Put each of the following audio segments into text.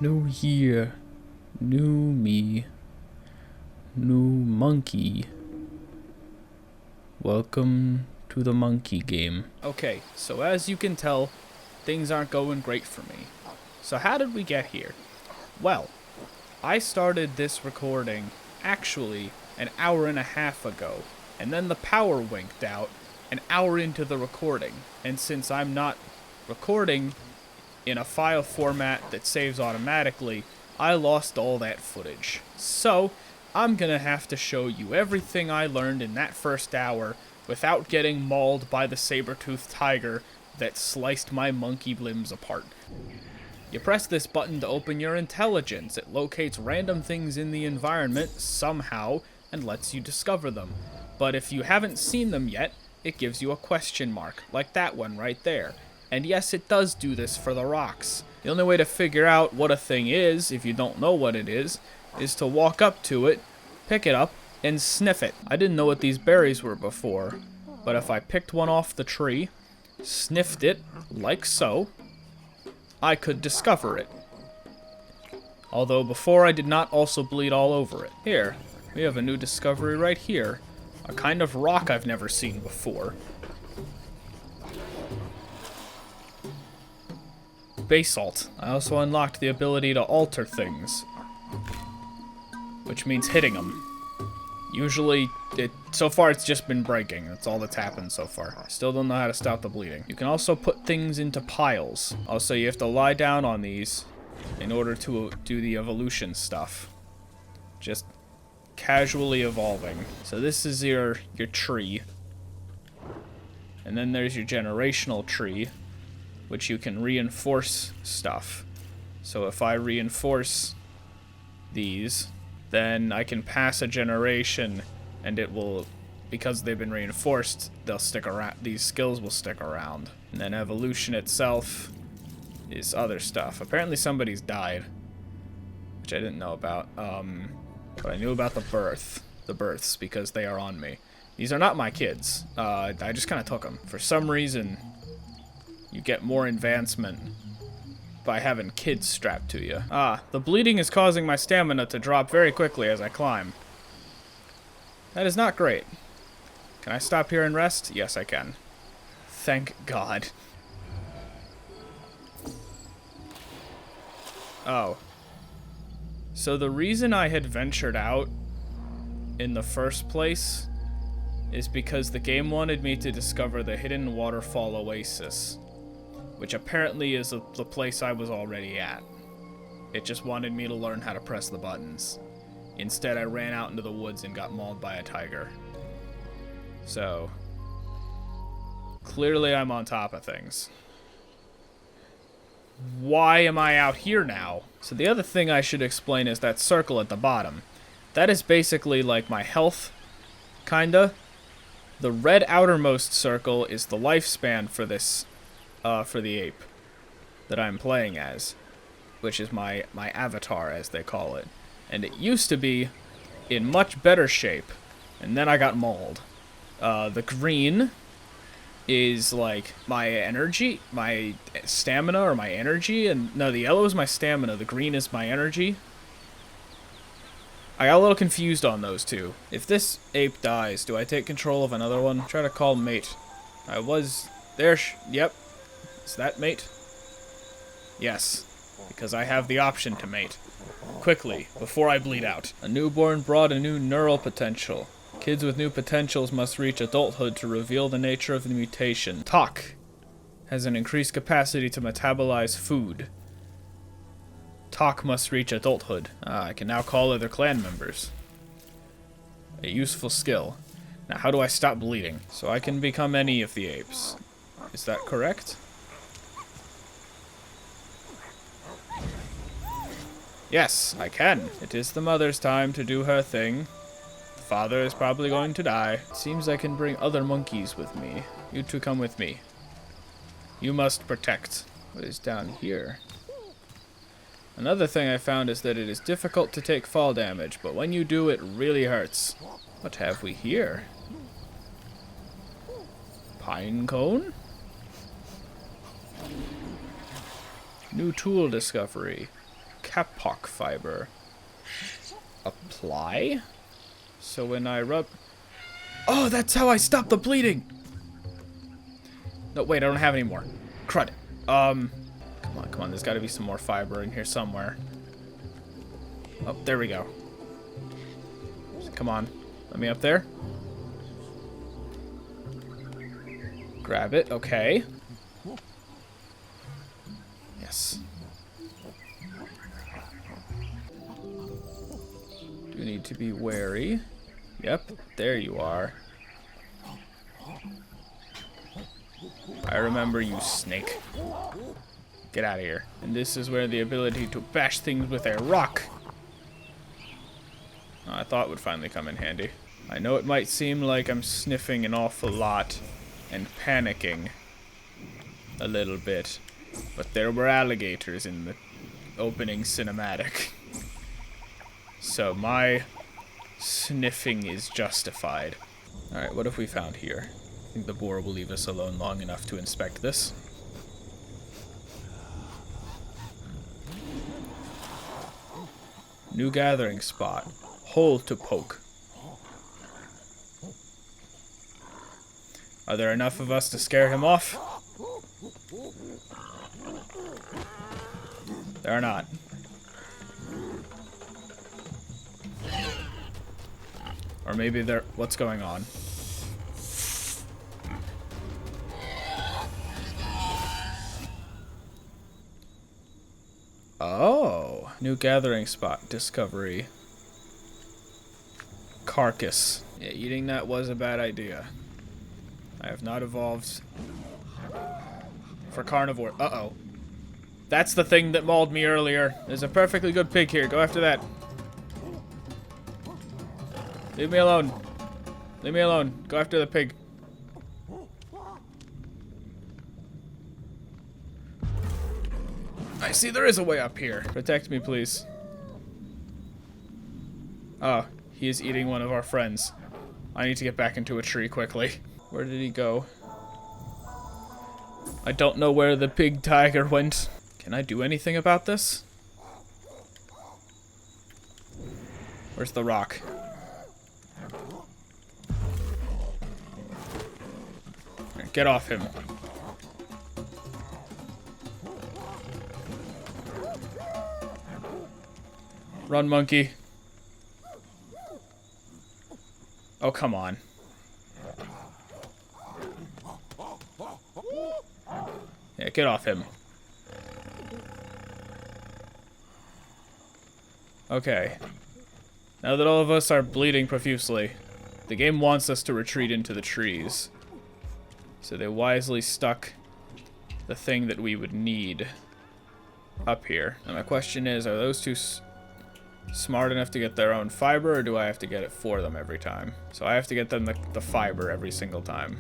New year, new me, new monkey. Welcome to the monkey game. Okay, so as you can tell, things aren't going great for me. So how did we get here? Well, I started this recording actually an hour and a half ago, and then the power winked out an hour into the recording. And since I'm not recording in a file format that saves automatically, I lost all that footage. So, I'm gonna have to show you everything I learned in that first hour without getting mauled by the saber-toothed tiger that sliced my monkey limbs apart. You press this button to open your intelligence. It locates random things in the environment somehow and lets you discover them. But if you haven't seen them yet, it gives you a question mark, like that one right there. And yes, it does do this for the rocks. The only way to figure out what a thing is, if you don't know what it is to walk up to it, pick it up, and sniff it. I didn't know what these berries were before, but if I picked one off the tree, sniffed it, like so, I could discover it. Although before I did not also bleed all over it. Here, we have a new discovery right here. A kind of rock I've never seen before. Basalt. I also unlocked the ability to alter things, which means hitting them. Usually, so far it's just been breaking. That's all that's happened so far. I still don't know how to stop the bleeding. You can also put things into piles. Also, you have to lie down on these in order to do the evolution stuff. Just casually evolving. So this is your tree. And then there's your generational tree, which you can reinforce stuff. So if I reinforce these, then I can pass a generation and it will, because they've been reinforced, they'll stick around, these skills will stick around. And then evolution itself is other stuff. Apparently somebody's died, which I didn't know about. But I knew about the births, because they are on me. These are not my kids. I just kind of took them. For some reason, you get more advancement by having kids strapped to you. The bleeding is causing my stamina to drop very quickly as I climb. That is not great. Can I stop here and rest? Yes, I can. Thank God. Oh. So the reason I had ventured out in the first place is because the game wanted me to discover the hidden waterfall oasis, which apparently is the place I was already at. It just wanted me to learn how to press the buttons. Instead, I ran out into the woods and got mauled by a tiger. So, clearly I'm on top of things. Why am I out here now? So the other thing I should explain is that circle at the bottom. That is basically like my health, kinda. The red outermost circle is the lifespan for this for the ape that I'm playing as, which is my avatar, as they call it. And it used to be in much better shape, and then I got mauled. The green is like my energy, my stamina, or my energy, and no, the yellow is my stamina, the green is my energy. I got a little confused on those two. If this ape dies, do I take control of another one? Try to call mate. I was there. Yep. Is that mate? Yes, because I have the option to mate. Quickly, before I bleed out. A newborn brought a new neural potential. Kids with new potentials must reach adulthood to reveal the nature of the mutation. Talk has an increased capacity to metabolize food. Talk must reach adulthood. I can now call other clan members. A useful skill. Now, how do I stop bleeding? So I can become any of the apes. Is that correct? Yes, I can. It is the mother's time to do her thing. The father is probably going to die. It seems I can bring other monkeys with me. You two come with me. You must protect. What is down here? Another thing I found is that it is difficult to take fall damage, but when you do, it really hurts. What have we here? Pine cone? New tool discovery. kapok fiber. Apply? So when I rub... Oh, that's how I stop the bleeding! No, wait, I don't have any more. Crud. Come on, there's gotta be some more fiber in here somewhere. Oh, there we go. Come on, let me up there. Grab it, okay. Yes. Do need to be wary. Yep, there you are. I remember you, snake. Get out of here. And this is where the ability to bash things with a rock, I thought would finally come in handy. I know it might seem like I'm sniffing an awful lot and panicking a little bit, but there were alligators in the opening cinematic. So my sniffing is justified. Alright, what have we found here? I think the boar will leave us alone long enough to inspect this. New gathering spot. Hole to poke. Are there enough of us to scare him off? There are not. Or maybe they're... What's going on? Oh. New gathering spot. Discovery. Carcass. Yeah, eating that was a bad idea. I have not evolved for carnivore. Uh-oh. That's the thing that mauled me earlier. There's a perfectly good pig here. Go after that. Leave me alone. Leave me alone. Go after the pig. I see there is a way up here. Protect me, please. Oh, he is eating one of our friends. I need to get back into a tree quickly. Where did he go? I don't know where the pig tiger went. Can I do anything about this? Where's the rock? Get off him. Run, monkey. Oh, come on. Yeah, get off him. Okay. Now that all of us are bleeding profusely, the game wants us to retreat into the trees. So they wisely stuck the thing that we would need up here. And my question is, are those two smart enough to get their own fiber, or do I have to get it for them every time? So I have to get them the fiber every single time.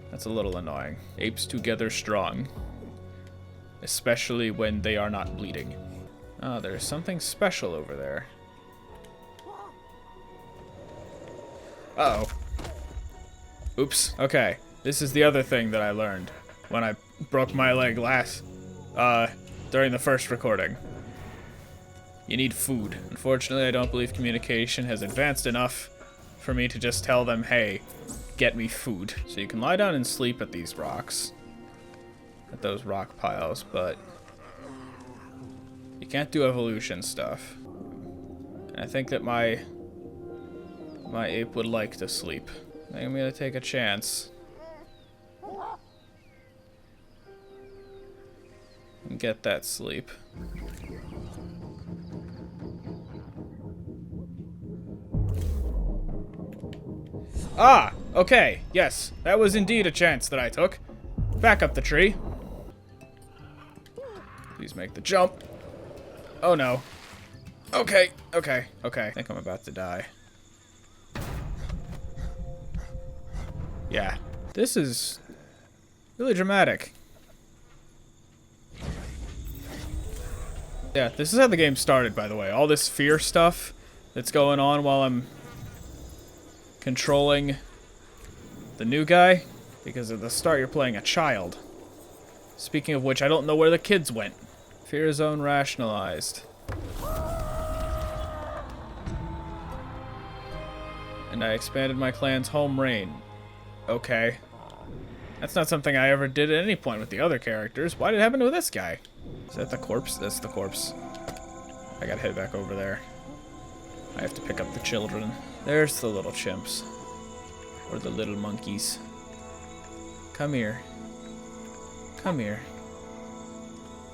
That's a little annoying. Apes together strong. Especially when they are not bleeding. Oh, there's something special over there. Uh-oh. Oops. Okay. This is the other thing that I learned when I broke my leg during the first recording. You need food. Unfortunately, I don't believe communication has advanced enough for me to just tell them, hey, get me food. So you can lie down and sleep at these rocks. At those rock piles, but you can't do evolution stuff. And I think that my ape would like to sleep. I think I'm gonna take a chance. And get that sleep. Ah! Okay, yes. That was indeed a chance that I took. Back up the tree. Please make the jump. Oh no. Okay. I think I'm about to die. Yeah. This is really dramatic. Yeah, this is how the game started, by the way. All this fear stuff that's going on while I'm controlling the new guy. Because at the start, you're playing a child. Speaking of which, I don't know where the kids went. Fear zone rationalized. And I expanded my clan's home reign. Okay. That's not something I ever did at any point with the other characters. Why did it happen to this guy? Is that the corpse? That's the corpse. I gotta head back over there. I have to pick up the children. There's the little chimps. Or the little monkeys. Come here. Come here.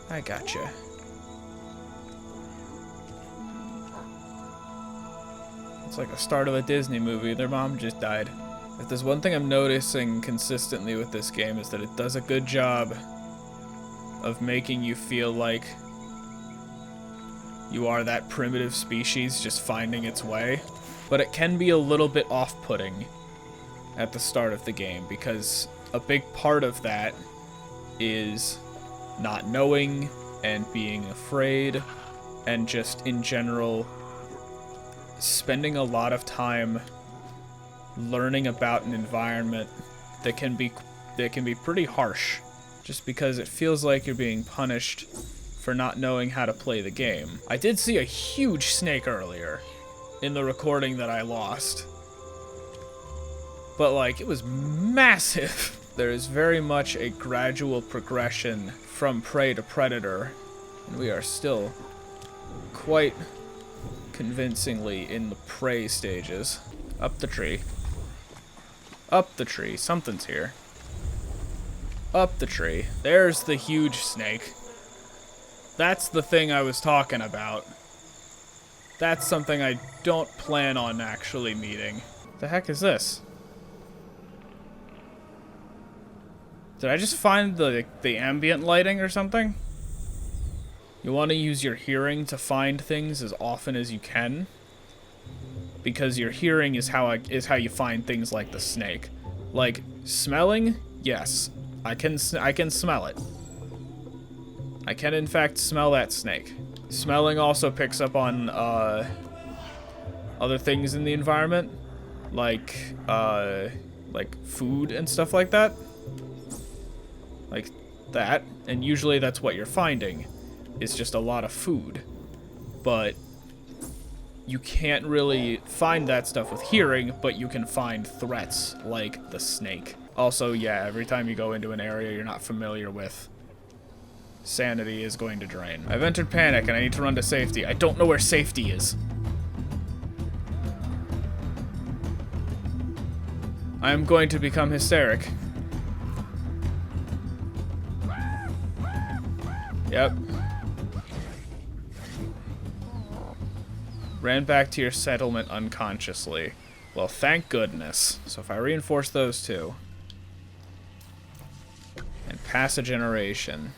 I gotcha. It's like the start of a Disney movie. Their mom just died. If there's one thing I'm noticing consistently with this game is that it does a good job of making you feel like you are that primitive species just finding its way. But it can be a little bit off-putting at the start of the game because a big part of that is not knowing and being afraid and just in general spending a lot of time learning about an environment that can be pretty harsh just because it feels like you're being punished for not knowing how to play the game. I did see a huge snake earlier in the recording that I lost. But like, it was massive. There is very much a gradual progression from prey to predator, and we are still quite convincingly in the prey stages. Up the tree. Up the tree. Something's here. Up the tree. There's the huge snake. That's the thing I was talking about. That's something I don't plan on actually meeting. The heck is this? Did I just find the ambient lighting or something? You want to use your hearing to find things as often as you can, because your hearing is how you find things like the snake. Like smelling, yes, I can smell it. I can in fact smell that snake. Smelling also picks up on other things in the environment, like food and stuff like that. Like that, and usually that's what you're finding. It's just a lot of food. But you can't really find that stuff with hearing, but you can find threats like the snake. Also, yeah, every time you go into an area you're not familiar with, sanity is going to drain. I've entered panic and I need to run to safety. I don't know where safety is. I am going to become hysteric. Yep. Ran back to your settlement unconsciously. Well, thank goodness. So if I reinforce those two. And pass a generation.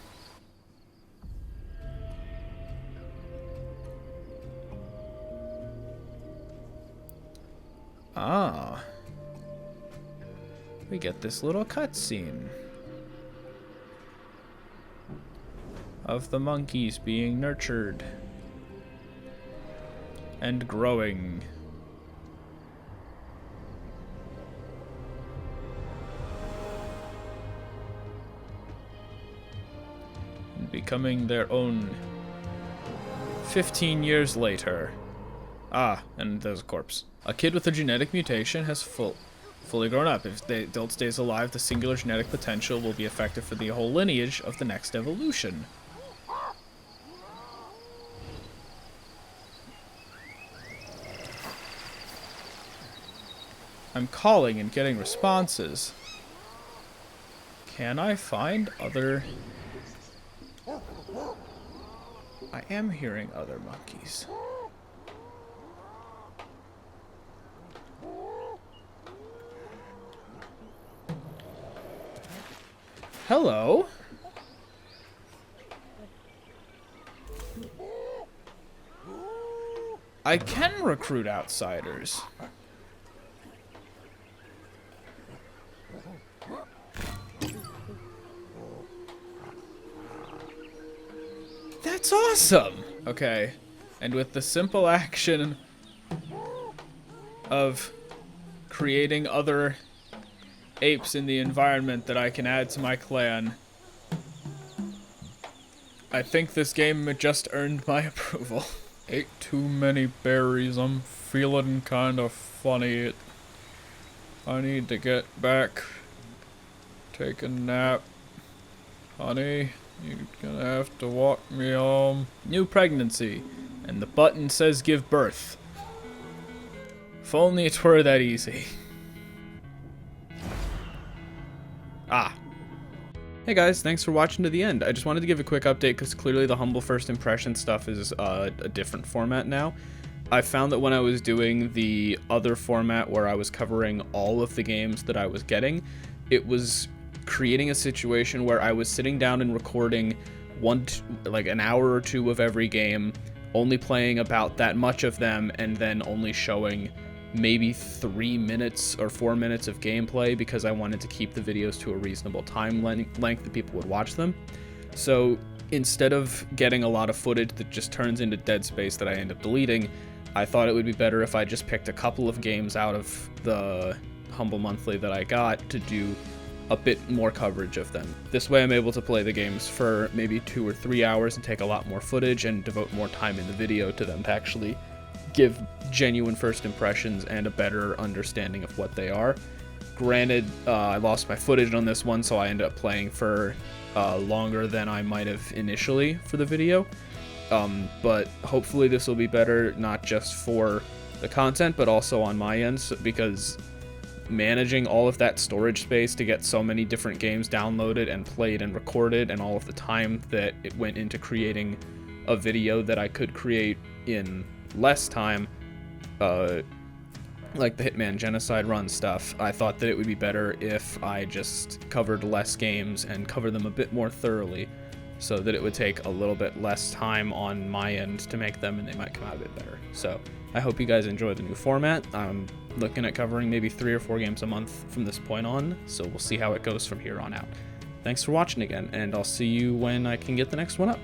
Ah. We get this little cutscene of the monkeys being nurtured and growing. And becoming their own 15 years later. Ah, and there's a corpse. A kid with a genetic mutation has fully grown up. If the adult stays alive, the singular genetic potential will be effective for the whole lineage of the next evolution. I'm calling and getting responses. Can I find other... I am hearing other monkeys. Hello? I can recruit outsiders. That's awesome! Okay. And with the simple action of creating other apes in the environment that I can add to my clan, I think this game just earned my approval. Ate too many berries, I'm feeling kind of funny. I need to get back. Take a nap. Honey, you're gonna have to walk me home. New pregnancy. And the button says give birth. If only it were that easy. Ah. Hey guys, thanks for watching to the end. I just wanted to give a quick update because clearly the humble first impression stuff is a different format now. I found that when I was doing the other format where I was covering all of the games that I was getting, it was creating a situation where I was sitting down and recording like an hour or two of every game, only playing about that much of them, and then only showing maybe 3 minutes or 4 minutes of gameplay because I wanted to keep the videos to a reasonable time length that people would watch them. So instead of getting a lot of footage that just turns into dead space that I end up deleting, I thought it would be better if I just picked a couple of games out of the Humble Monthly that I got to do a bit more coverage of them. This way I'm able to play the games for maybe 2 or 3 hours and take a lot more footage and devote more time in the video to them to actually give genuine first impressions and a better understanding of what they are. Granted, I lost my footage on this one, so I ended up playing for longer than I might have initially for the video. But hopefully this will be better, not just for the content, but also on my end, because managing all of that storage space to get so many different games downloaded and played and recorded, and all of the time that it went into creating a video that I could create in less time, like the Hitman Genocide run stuff, I thought that it would be better if I just covered less games and covered them a bit more thoroughly, so that it would take a little bit less time on my end to make them, and they might come out a bit better. So I hope you guys enjoy the new format. I'm looking at covering maybe 3 or 4 games a month from this point on, so we'll see how it goes from here on out. Thanks for watching again, and I'll see you when I can get the next one up.